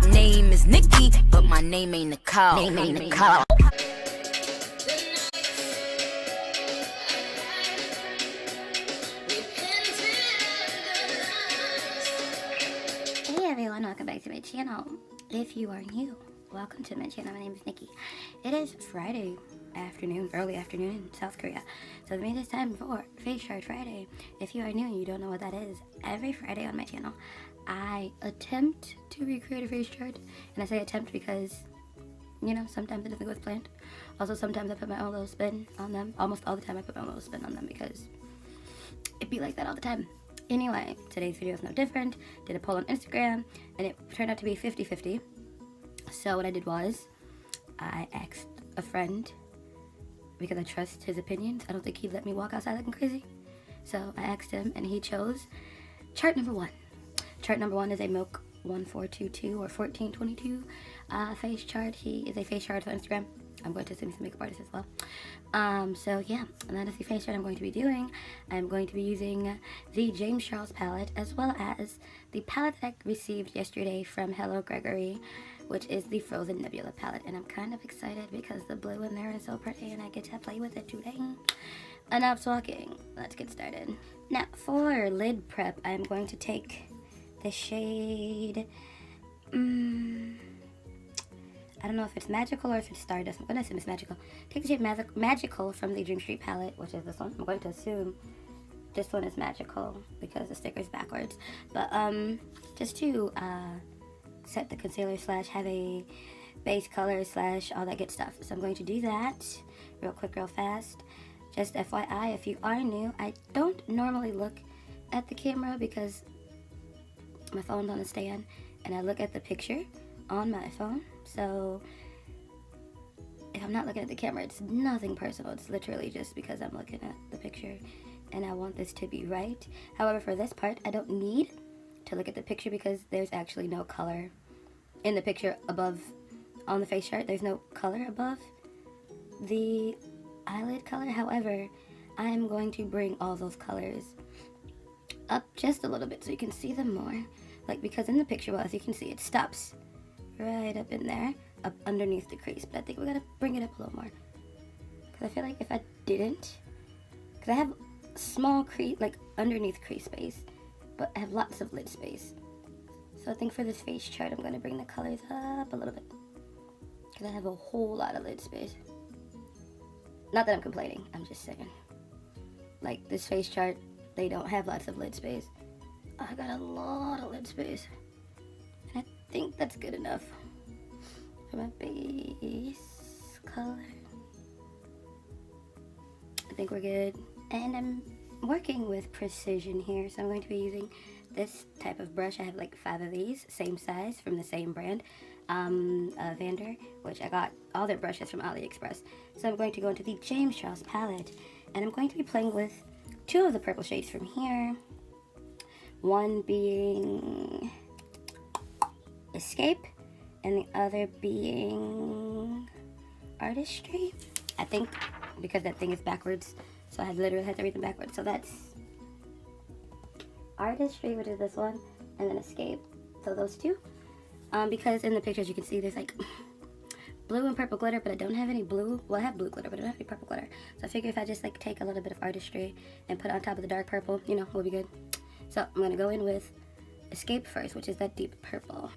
name is Nikki, but my name ain't Nicole. Name ain't Nicole. Hey everyone, welcome back to my channel. If you are new, welcome to my channel. My name is Nikki. It is Friday afternoon, early afternoon in South Korea. So it means it's time for Face Chart Friday. If you are new and you don't know what that is, every Friday on my channel, I attempt to recreate a face chart. And I say attempt because, you know, sometimes it doesn't go as planned. Also, sometimes I put my own little spin on them. Almost all the time I put my own little spin on them because it be like that all the time. Anyway, today's video is no different. Did a poll on Instagram and it turned out to be 50-50. So what I did was I asked a friend, because I trust his opinions. I don't think he'd let me walk outside looking crazy. So I asked him and he chose chart number 1. Chart number 1 is a Milk 1422 or 1422 face chart. He is a face chart on Instagram. I'm going to assume he's a makeup artist as well. So yeah, and that is the face chart I'm going to be doing. I'm going to be using the James Charles palette as well as the palette that I received yesterday from Hello Gregory, which is the Frozen Nebula palette. And I'm kind of excited because the blue in there is so pretty and I get to play with it today. Enough talking, let's get started. Now for lid prep, I'm going to take the shade, I don't know if it's Magical or if it's Stardust. I'm going to assume it's Magical. Take the shade Magical from the Dream Street palette, which is this one. I'm going to assume this one is Magical because the sticker's backwards. But just to set the concealer slash have a base color slash all that good stuff. So I'm going to do that real quick, real fast. Just FYI, if you are new, I don't normally look at the camera because my phone's on a stand and I look at the picture on my phone. So if I'm not looking at the camera, it's nothing personal. It's literally just because I'm looking at the picture and I want this to be right. However, for this part, I don't need to look at the picture because there's actually no color in the picture above on the face chart. There's no color above the eyelid color. However, I am going to bring all those colors up just a little bit so you can see them more. Like, because in the picture, well, as you can see, it stops right up in there, up underneath the crease. But I think we gotta bring it up a little more. Because I feel like if I didn't, because I have small crease, like underneath crease space, but I have lots of lid space. So I think for this face chart, I'm gonna bring the colors up a little bit. Because I have a whole lot of lid space. Not that I'm complaining, I'm just saying. Like this face chart, they don't have lots of lid space. I got a lot of lid space. And I think that's good enough for my base color. I think we're good. And I'm working with precision here, so I'm going to be using this type of brush. I have like 5 of these, same size, from the same brand, Vander, which I got all their brushes from AliExpress. So I'm going to go into the James Charles palette, and I'm going to be playing with 2 of the purple shades from here. One being Escape, and the other being Artistry. I think because that thing is backwards, so I literally had to read them backwards. So that's Artistry, which is this one, and then Escape. So those 2. Because in the pictures you can see there's like blue and purple glitter, but I don't have any blue. Well, I have blue glitter, but I don't have any purple glitter. So I figure if I just like take a little bit of Artistry and put it on top of the dark purple, you know, we'll be good. So I'm gonna go in with Escape first, which is that deep purple.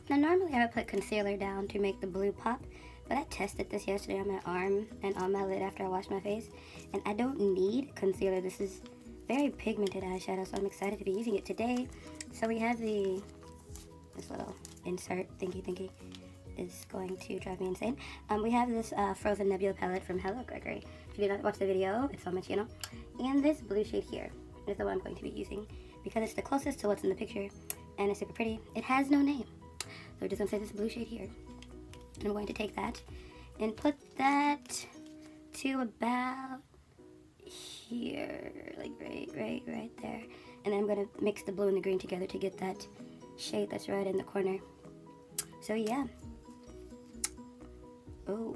Now normally I would put concealer down to make the blue pop, but I tested this yesterday on my arm and on my lid after I washed my face, and I don't need concealer. This is very pigmented eyeshadow, so I'm excited to be using it today. So we have this little insert thingy, is going to drive me insane. We have this Frozen Nebula palette from Hello Gregory. If you did not watch the video, it's on my channel. And this blue shade here is the one I'm going to be using because it's the closest to what's in the picture and it's super pretty. It has no name. So we're just going to say this blue shade here. And I'm going to take that and put that to about here, like right there. And then I'm going to mix the blue and the green together to get that shade that's right in the corner. So yeah. Oh.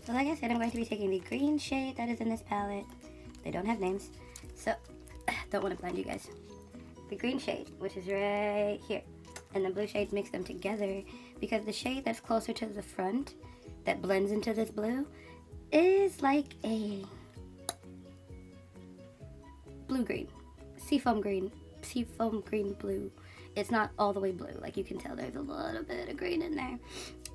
So like I said, I'm going to be taking the green shade that is in this palette. They don't have names, so don't want to blind you guys. The green shade, which is right here, and the blue shades, mix them together because the shade that's closer to the front that blends into this blue is like a blue-green, seafoam green blue. It's not all the way blue, like you can tell there's a little bit of green in there.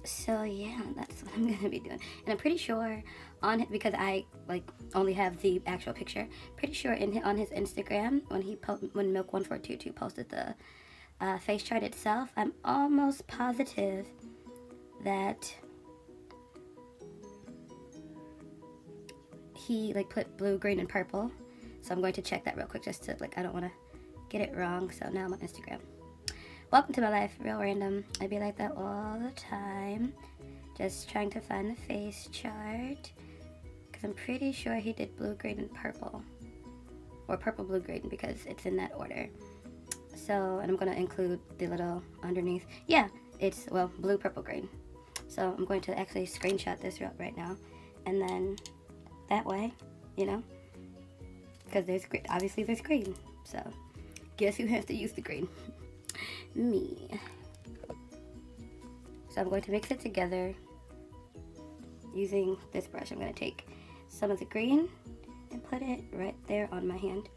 So yeah, that's what I'm gonna be doing, and I'm pretty sure on it, because I like only have the actual picture. Pretty sure on his Instagram when Milk1422 posted the face chart itself, I'm almost positive that he like put blue, green, and purple. So I'm going to check that real quick just to like I don't want to get it wrong. So now I'm on Instagram. Welcome to my life, real random. I be like that all the time. Just trying to find the face chart. Because I'm pretty sure he did blue, green, and purple. Or purple, blue, green, because it's in that order. So, and I'm going to include the little underneath. Yeah, it's, well, blue, purple, green. So I'm going to actually screenshot this right now. And then that way, you know. Because there's green. Obviously there's green. So, guess who has to use the green? Me. So I'm going to mix it together using this brush. I'm going to take some of the green and put it right there on my hand.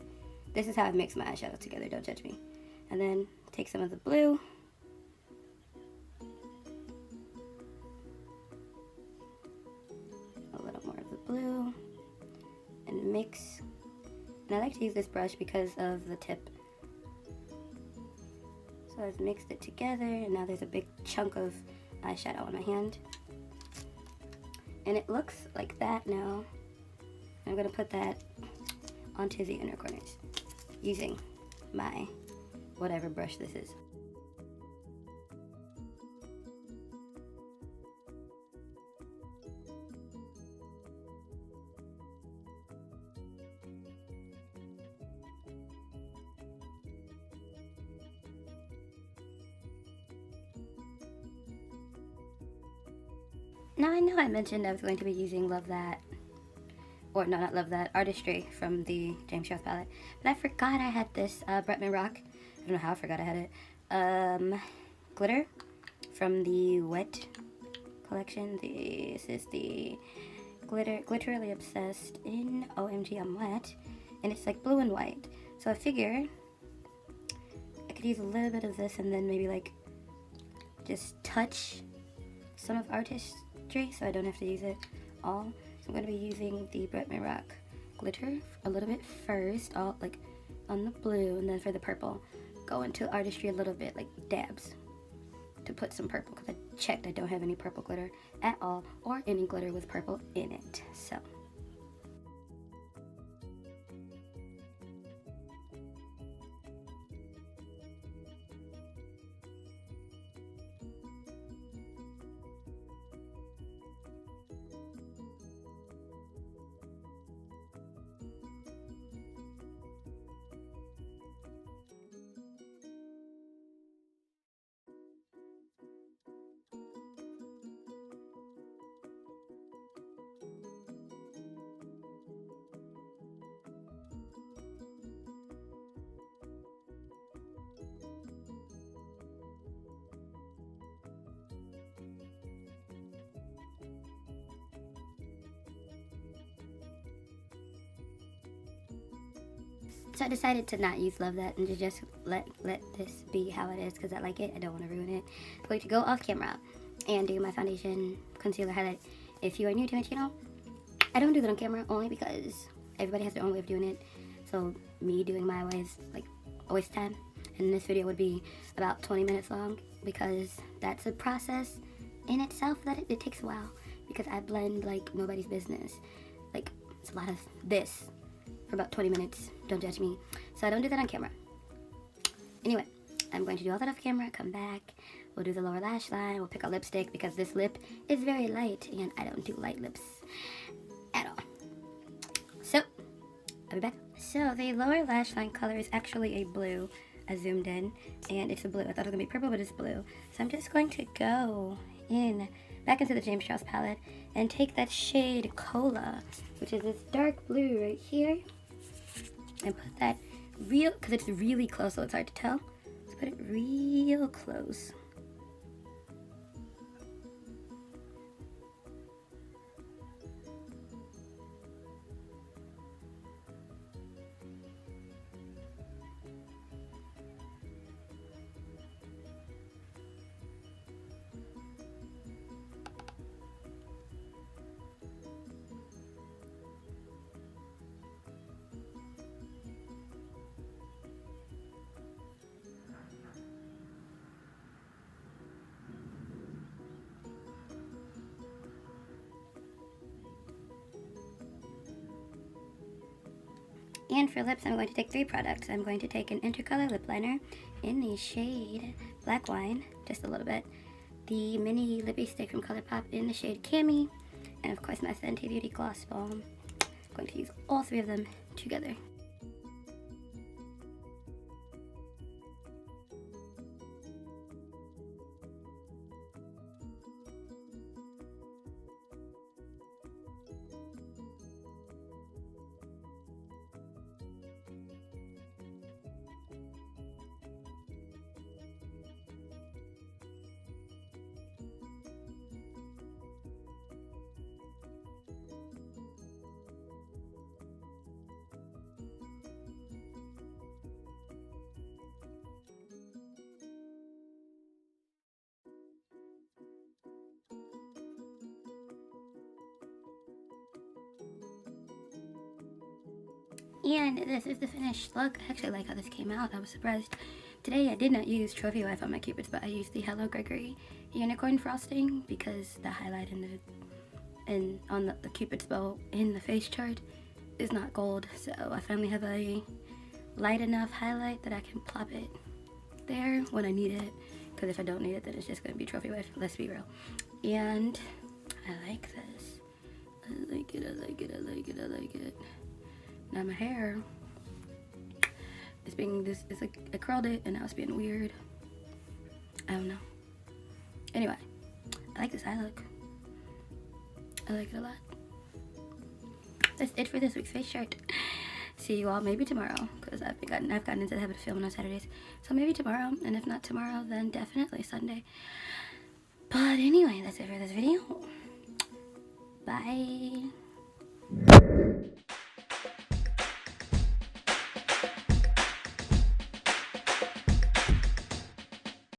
This is how I mix my eyeshadow together, don't judge me. And then take some of the blue. A little more of the blue. And mix. And I like to use this brush because of the tip. So I've mixed it together, and now there's a big chunk of eyeshadow on my hand. And it looks like that now. I'm going to put that onto the inner corners using my whatever brush this is. Now I know I mentioned I was going to be using Love That, or no, not Love That, Artistry from the James Charles palette, but I forgot I had this Bretman Rock. I don't know how I forgot I had it. Glitter from the Wet collection. This is the Glitterily Obsessed in OMG I'm Wet, and it's like blue and white. So I figure I could use a little bit of this and then maybe like just touch some of Artistry so I don't have to use it all. So I'm going to be using the Bretman Rock glitter a little bit first, all like on the blue, and then for the purple, go into Artistry a little bit, like dabs, to put some purple, because I checked I don't have any purple glitter at all, or any glitter with purple in it. So So I decided to not use Love That and to just let this be how it is because I like it. I don't want to ruin it. I'm going to go off camera and do my foundation, concealer, highlight. If you are new to my channel, I don't do that on camera only because everybody has their own way of doing it. So me doing my way is like a waste of time. And this video would be about 20 minutes long because that's a process in itself that it takes a while because I blend like nobody's business. Like, it's a lot of this for about 20 minutes. Don't judge me. So I don't do that on camera. Anyway, I'm going to do all that off camera, come back, we'll do the lower lash line, we'll pick a lipstick because this lip is very light and I don't do light lips at all. So, I'll be back. So the lower lash line color is actually a blue. I zoomed in and it's a blue. I thought it was going to be purple, but it's blue. So I'm just going to go back into the James Charles palette and take that shade Cola, which is this dark blue right here, and put that because it's really close, so it's hard to tell. Let's put it real close. And for lips, I'm going to take 3 products. I'm going to take an Intercolor lip liner in the shade Black Wine, just a little bit. The mini lippy stick from ColourPop in the shade Cami. And of course my Fenty Beauty Gloss Balm. I'm going to use all 3 of them together. And this is the finished look. I actually like how this came out. I was surprised. Today I did not use Trophy Wife on my cupids, but I used the Hello Gregory unicorn frosting because the highlight on the cupid's bow in the face chart is not gold. So I finally have a light enough highlight that I can plop it there when I need it. Because if I don't need it, then it's just going to be Trophy Wife. Let's be real. And I like this. I like it, I like it, I like it, I like it. Now my hair is being it's like I curled it and now it's being weird. I don't know. Anyway, I like this eye look. I like it a lot. That's it for this week's face chart. See you all maybe tomorrow because I've gotten into the habit of filming on Saturdays. So maybe tomorrow, and if not tomorrow, then definitely Sunday. But anyway, that's it for this video. Bye.